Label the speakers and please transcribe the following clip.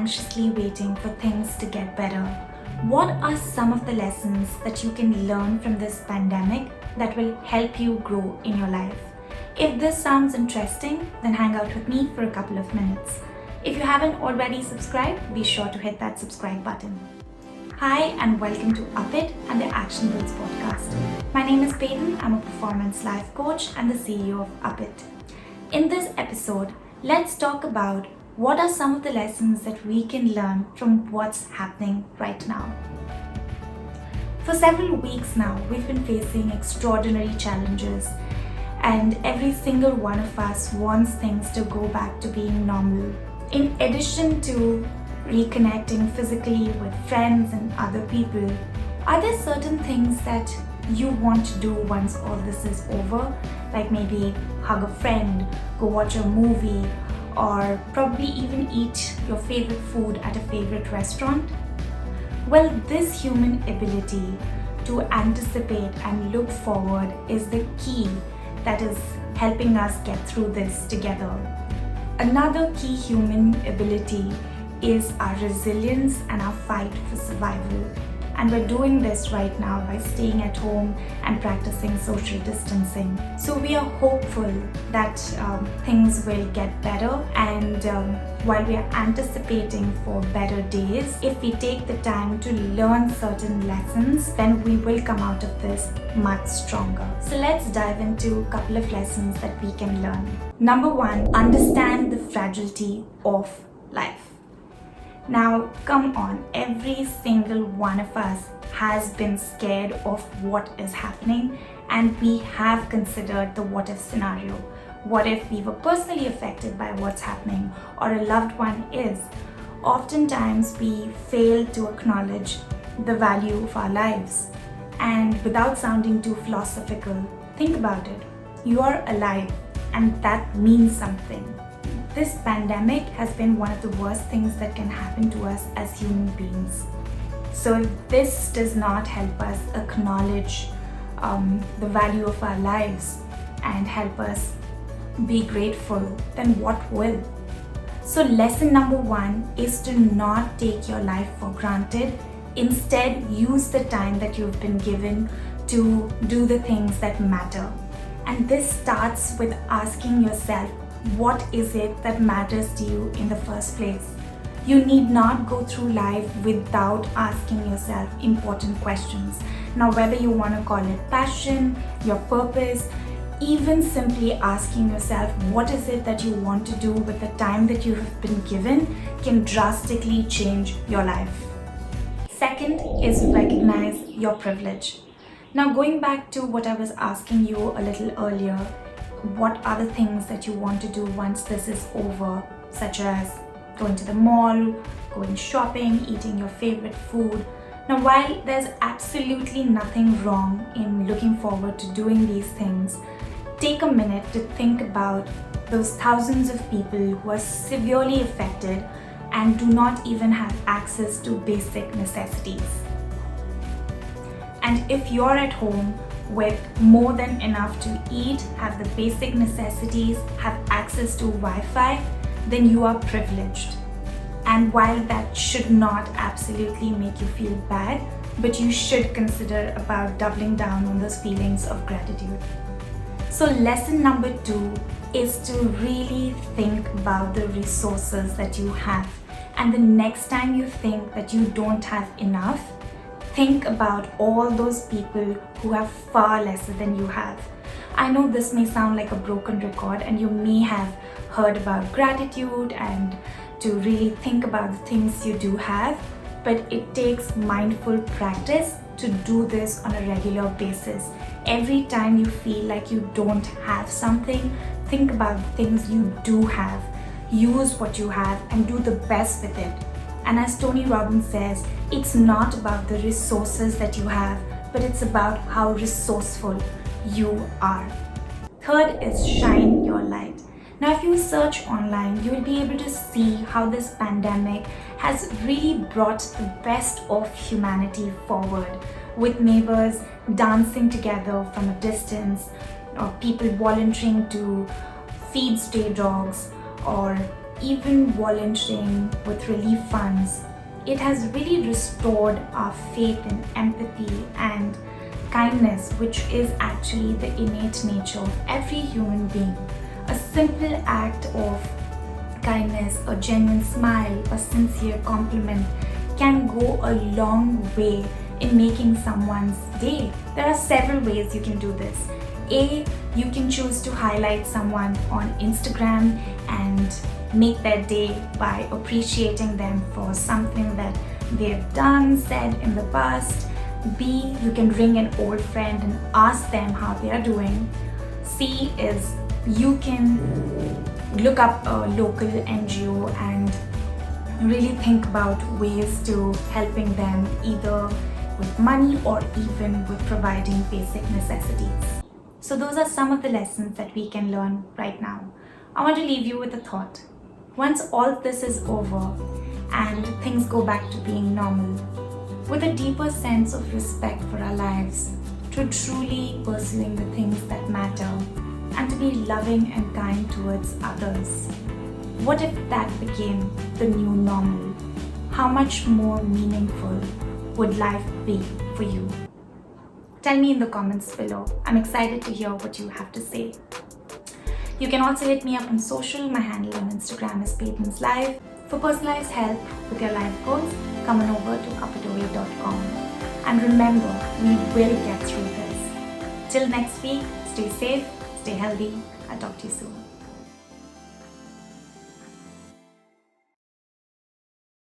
Speaker 1: anxiously waiting for things to get better, what are some of the lessons that you can learn from this pandemic that will help you grow in your life? If this sounds interesting, then hang out with me for a couple of minutes. If you haven't already subscribed, be sure to hit that subscribe button. Hi and welcome to Up It and the Action Builds podcast. My name is Peyton, I'm a performance life coach and the CEO of Up It. In this episode, let's talk about what are some of the lessons that we can learn from what's happening right now. For several weeks now, we've been facing extraordinary challenges, and every single one of us wants things to go back to being normal. In addition to reconnecting physically with friends and other people, are there certain things that you want to do once all this is over? Like maybe hug a friend, go watch a movie, or probably even eat your favorite food at a favorite restaurant? Well, this human ability to anticipate and look forward is the key that is helping us get through this together. Another key human ability is our resilience and our fight for survival. And we're doing this right now by staying at home and practicing social distancing. So we are hopeful that things will get better, and while we are anticipating for better days, if we take the time to learn certain lessons, then we will come out of this much stronger. So let's dive into a couple of lessons that we can learn. Number one, understand the fragility of life. Now, come on, every single one of us has been scared of what is happening, and we have considered the what if scenario. What if we were personally affected by what's happening, or a loved one is? Oftentimes, we fail to acknowledge the value of our lives. And without sounding too philosophical, think about it. You are alive, and that means something. This pandemic has been one of the worst things that can happen to us as human beings. So if this does not help us acknowledge the value of our lives and help us be grateful, then what will? So lesson number one is to not take your life for granted. Instead, use the time that you've been given to do the things that matter. And this starts with asking yourself, what is it that matters to you in the first place? You need not go through life without asking yourself important questions. Now, whether you want to call it passion, your purpose, even simply asking yourself what is it that you want to do with the time that you have been given can drastically change your life. Second is recognize your privilege. Now, going back to what I was asking you a little earlier, what are the things that you want to do once this is over, such as going to the mall, going shopping, eating your favorite food. Now, while there's absolutely nothing wrong in looking forward to doing these things, take a minute to think about those thousands of people who are severely affected and do not even have access to basic necessities. And if you're at home with more than enough to eat, have the basic necessities, have access to Wi-Fi, then you are privileged. And while that should not absolutely make you feel bad, but you should consider about doubling down on those feelings of gratitude. So lesson number two is to really think about the resources that you have. And the next time you think that you don't have enough, think about all those people who have far lesser than you have. I know this may sound like a broken record, and you may have heard about gratitude and to really think about the things you do have, but it takes mindful practice to do this on a regular basis. Every time you feel like you don't have something, think about the things you do have. Use what you have and do the best with it. And as Tony Robbins says, it's not about the resources that you have, but it's about how resourceful you are. Third is shine your light. Now, if you search online, you will be able to see how this pandemic has really brought the best of humanity forward, with neighbors dancing together from a distance, or people volunteering to feed stray dogs, or even volunteering with relief funds, it has really restored our faith in empathy and kindness, which is actually the innate nature of every human being. A simple act of kindness, a genuine smile, a sincere compliment can go a long way in making someone's day. There are several ways you can do this. A, you can choose to highlight someone on Instagram and make their day by appreciating them for something that they've done, said in the past. B, you can ring an old friend and ask them how they are doing. C is you can look up a local NGO and really think about ways to helping them either with money or even with providing basic necessities. So those are some of the lessons that we can learn right now. I want to leave you with a thought. Once all this is over and things go back to being normal, with a deeper sense of respect for our lives, to truly pursuing the things that matter, and to be loving and kind towards others. What if that became the new normal? How much more meaningful would life be for you? Tell me in the comments below. I'm excited to hear what you have to say. You can also hit me up on social. My handle on Instagram is PatensLife. For personalized help with your life goals, come on over to upperdoorway.com. And remember, we will get through this. Till next week, stay safe, stay healthy. I'll talk to you soon.